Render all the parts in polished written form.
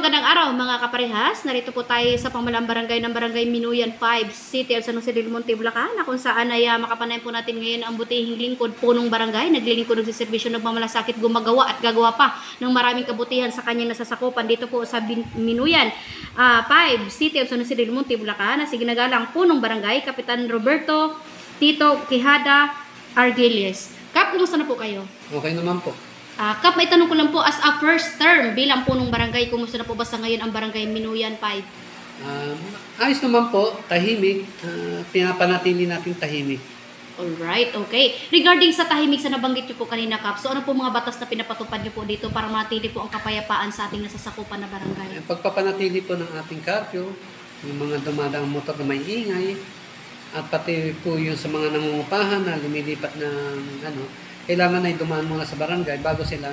magandang araw mga kaparehas. Narito po tayo sa pamalang barangay ng Barangay Minuyan 5, City of San Jose del Monte, Bulacan, na kung saan ay makapanayan po natin ngayon ang butihing lingkod punong barangay. Naglilingkod, nagsiservisyo, nagmamalasakit, gumagawa at gagawa pa ng maraming kabutihan sa kanyang nasasakupan dito po sa Minuyan 5, City of San Jose del Monte, Bulacan, na siginagalang punong barangay, Kapitan Roberto Tito Quijada Argelies. Kap, kumusta na po kayo? Okay naman po. Kap, may tanong ko lang po, as a first term bilang punong barangay, kumusta na po ba sa ngayon ang Barangay Minuyan 5? Ayos naman po, tahimik. Pinapanatili natin tahimik. Alright, okay. Regarding sa tahimik sa nabanggit niyo po kanina, Kap, so ano po mga batas na pinapatupad niyo po dito para matili po ang kapayapaan sa ating nasasakupan na barangay? Pagpapanatili po ng ating curfew, yung mga dumadaang motor na may ingay, at pati po yung sa mga nangungupahan na lumilipat ng kailangan ay dumaan muna sa barangay bago sila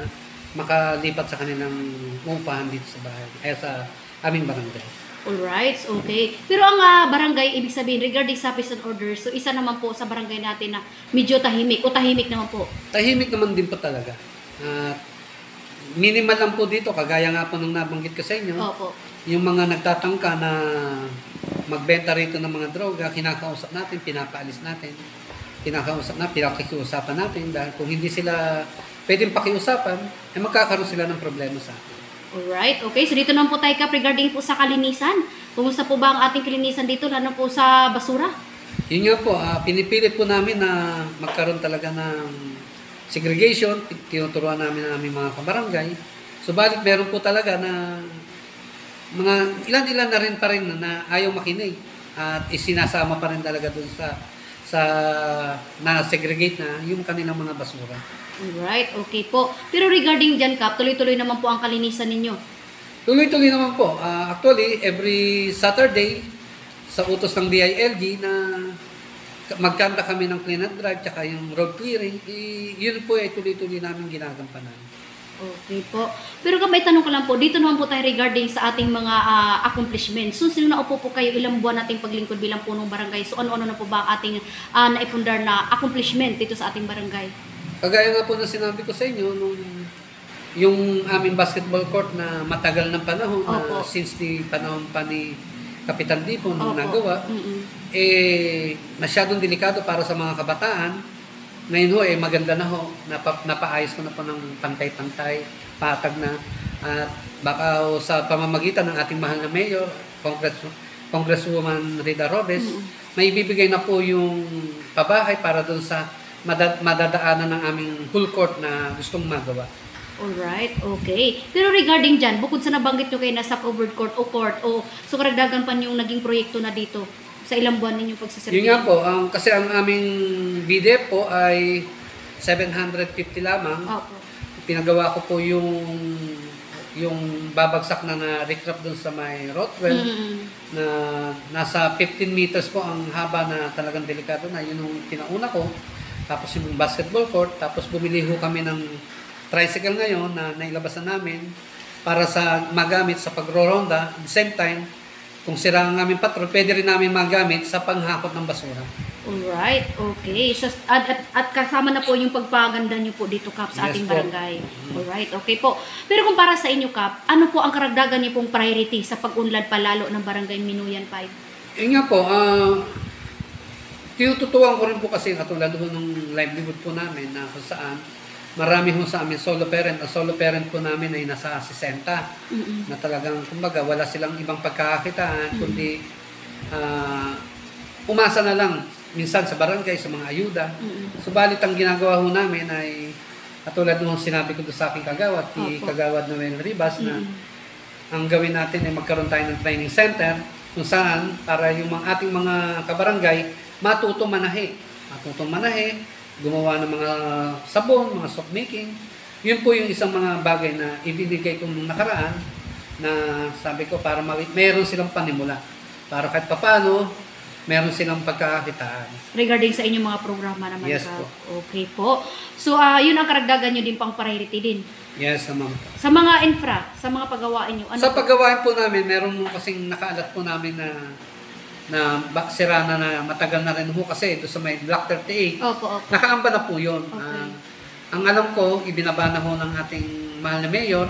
makalipat sa kanilang upahan dito sa bahay, sa aming barangay. Alright, okay. Pero ang barangay, ibig sabihin, regarding sa peace and order, so isa naman po sa barangay natin na medyo tahimik, o tahimik naman po? Tahimik naman din po talaga. Minimal lang po dito, kagaya nga po nung nabanggit ko sa inyo. Opo. Yung mga nagtatangka na magbenta rito ng mga droga, kinakausap natin, pinapaalis natin. Pinakikiusapan natin dahil kung hindi sila pwedeng pakiusapan, magkakaroon sila ng problema sa atin. Alright, okay. So dito naman po tayo, Kap, regarding po sa kalinisan. Kumusta po ba ang ating kalinisan dito, lalo po sa basura? Yun nga po, pinipilit po namin na magkaroon talaga ng segregation. Tinuturuan namin ang aming mga kabarangay. Subalit meron po talaga na mga ilan-ilan na rin pa rin na ayaw makinig at isinasama pa rin talaga dun sa na-segregate na yung kanilang mga basura. Alright, okay po. Pero regarding dyan, Kap, tuloy-tuloy naman po ang kalinisan ninyo? Tuloy-tuloy naman po. Actually, every Saturday, sa utos ng DILG na magkanta kami ng clean and drive tsaka yung road clearing, yun po ay tuloy-tuloy namin ginagampanan. Okay po. Pero may tanong ko lang po, dito naman po tayo regarding sa ating mga accomplishments. So, sino naupo po kayo ilang buwan nating paglingkod bilang punong barangay? So, ano-ano na po ba ang ating naipundar na accomplishment dito sa ating barangay? Kagaya nga po na sinabi ko sa inyo, yung aming basketball court na matagal ng panahon, na since the panahon pa ni Kapitan Dipo nung nagawa, masyadong delikado para sa mga kabataan. Ngayon ho, maganda na ho, napaayos ko na po ng pantay-pantay, patag na, at baka sa pamamagitan ng ating mahal na mayor, Congresswoman Rida Robes, may ibibigay na po yung pabahay para doon sa madadaanan ng aming full court na gustong magawa. Alright, okay. Pero regarding dyan, bukod sa nabanggit nyo kayo na sa covered court o court, so karagdagan pa yung naging proyekto na dito sa ilang buwan ninyong pagsaservisyo? Yun nga po, kasi ang aming BDF po ay 750 lamang. Opo. Pinagawa ko po yung babagsak na recraft doon sa may Rothwell na nasa 15 meters po ang haba na talagang delikado na. Yun yung pinauna ko. Tapos yung basketball court. Tapos bumili ho kami ng tricycle ngayon na nailabas na namin para sa magamit sa pagro-ronda. At the same time, kung sira ang aming patrol, pwede rin namin magamit sa panghakot ng basura. Alright, okay. So, at kasama na po yung pagpaganda nyo po dito, Kap, sa ating barangay. Alright, okay po. Pero kung para sa inyo, Kap, ano po ang karagdagan nyo pong priority sa pag-unlad palalo ng Barangay Minuyan 5? Yun nga po, tinututuan ko rin po kasi katulad ho ng livelihood po namin na kung saan marami ho sa amin solo parent. Ang solo parent po namin ay nasa 60 na talagang, kumbaga, wala silang ibang pagkakakitaan, kundi umasa na lang minsan sa barangay, sa mga ayuda. Subalit ang ginagawa ho namin ay katulad nung sinabi ko doon sa aking kagawad, Kagawad Noel Ribas, na ang gawin natin ay magkaroon tayo ng training center kung saan para yung ating mga kabarangay matutong manahe, gumawa ng mga sabon, mga soap making. Yun po yung isang mga bagay na ibinigay ko nung nakaraan na sabi ko para meron silang panimula. Para kahit papano, meron silang pagkakakitaan. Regarding sa inyong mga programa naman, yes, Kap. Po. Okay po. So, yun ang karagdagan nyo din pang priority din. Yes, naman po. Sa mga infra, sa mga paggawain nyo. Sa paggawain po namin, meron kasing nakaalat po namin na sira na matagal na rin ho kasi doon sa may Block 38. Opo. Nakaamba na po yun. Okay. Ang alam ko, ibinaba na ho ng ating mahal na mayor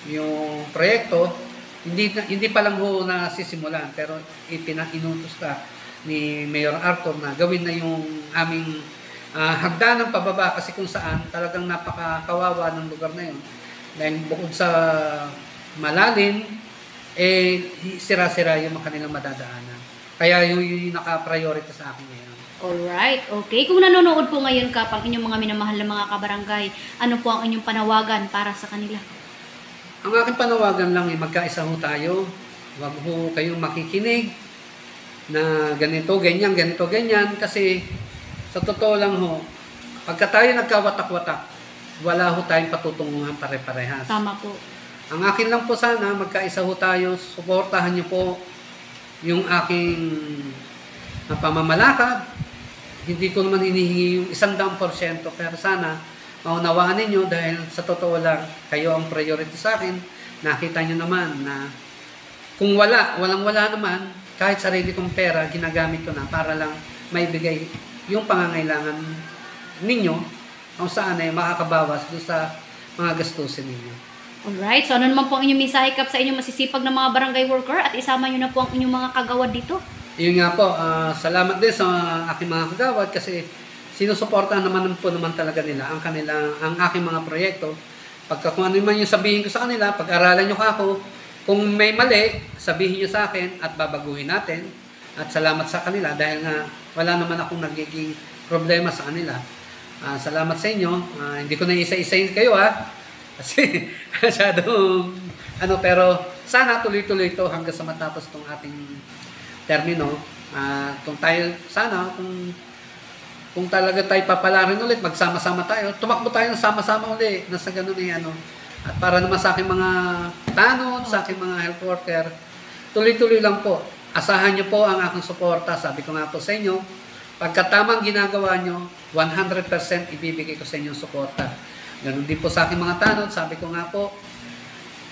yung proyekto hindi pa lang ho nasisimulan, pero inutos ka ni Mayor Arthur na gawin na yung aming hagdanang pababa, kasi kung saan talagang napakakawawa ng lugar na yun. Dahil bukod sa malalim, sira-sira yung kanilang madadaanan. Kaya yung naka-priority sa akin ngayon. Alright, okay. Kung nanonood po ngayon Kap, ang inyong mga minamahal na mga kabarangay, ano po ang inyong panawagan para sa kanila? Ang aking panawagan lang ay magkaisa ho tayo. Huwag ho kayong makikinig na ganito, ganyan. Kasi sa totoo lang ho, pagka tayo nagkawatak-watak, wala ho tayong patutunguhan pare-parehas. Tama po. Ang akin lang po sana, magkaisa ho tayo, suportahan niyo po yung aking pamamalakad. Hindi ko naman hinihingi yung 100%, pero sana maunawaan ninyo dahil sa totoo lang, kayo ang priority sa akin. Nakita nyo naman na kung walang-wala naman, kahit sarili kong pera, ginagamit ko na para lang maibigay yung pangangailangan ninyo kung saan ay makakabawas doon sa mga gastusin ninyo. Alright, so ano naman po ang inyong mensahe Kap sa inyong masisipag na mga barangay worker at isama nyo na po ang inyong mga kagawad dito? Yun nga po, salamat din sa aking mga kagawad kasi sinusuportahan naman talaga nila ang aking mga proyekto. Pagka kung ano man yung sabihin ko sa kanila, pag-aralan nyo ako, kung may mali, sabihin nyo sa akin at babaguhin natin. At salamat sa kanila dahil nga wala naman akong nagiging problema sa kanila. Salamat sa inyo. Hindi ko na isa-isayin kayo kasi masyadong pero sana tuloy-tuloy ito hanggang sa matapos itong ating termino. Kung tayo sana, kung talaga tayo papalarin ulit, magsama-sama tayo, tumakbo tayo ng sama-sama ulit, nasa ganun At para naman sa aking mga tanod, sa aking mga health worker, tuloy-tuloy lang po. Asahan nyo po ang aking suporta. Sabi ko nga po sa inyo, pagka tamang ginagawa nyo, 100% ibibigay ko sa inyong suporta. Ganun din po sa aking mga tanod, sabi ko nga po,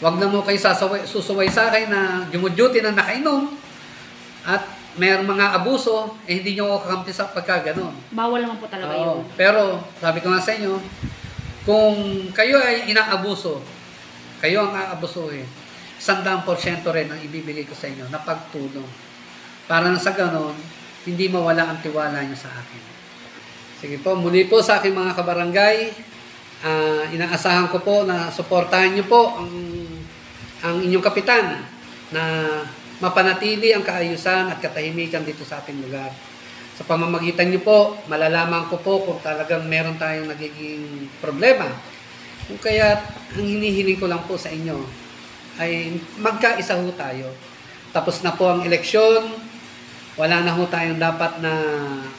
wag na mo kayo susuway sa akin na dumuduty na nakainom at mayroong mga abuso, hindi nyo ako kakampi sa pagkaganon. Bawal naman po talaga yun. Pero, sabi ko nga sa inyo, kung kayo ay inaabuso, kayo ang aabusuhin, 100% rin ang ibibigay ko sa inyo na pagtulong. Para na sa ganon, hindi mawala ang tiwala nyo sa akin. Sige po, muli po sa aking mga kabarangay, inaasahan ko po na suportahan nyo po ang inyong kapitan na mapanatili ang kaayusan at katahimikan dito sa ating lugar. Sa pamamagitan nyo po, malalaman ko po kung talagang meron tayong nagiging problema. Kung kaya, ang hinihiling ko lang po sa inyo ay magkaisa ho tayo. Tapos na po ang eleksyon, wala na ho tayong dapat na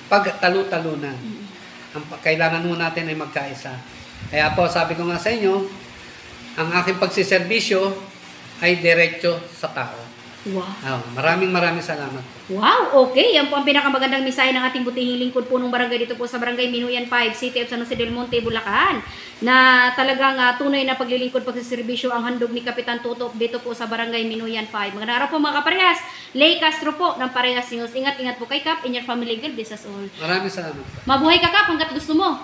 pagtalo-talunan. Ang kailangan ho natin ay magkaisa. Kaya po, sabi ko nga sa inyo, ang aking pagsiservisyo ay diretso sa tao. Wow. Maraming salamat. Wow, okay. Yan po ang pinakamagandang mensahe ng ating butihing lingkod po ng barangay dito po sa Barangay Minuyan 5, City of San Jose del Monte, Bulacan. Na talagang tunay na paglilingkod pagsiservisyo ang handog ni Kapitan Tutop dito po sa Barangay Minuyan 5. Magandang araw po mga kaparehas. Lay Castro po ng Parehas News. Ingat-ingat po kay Kap. In your family, God bless us all. Maraming salamat. Mabuhay ka Kap hanggat gusto mo.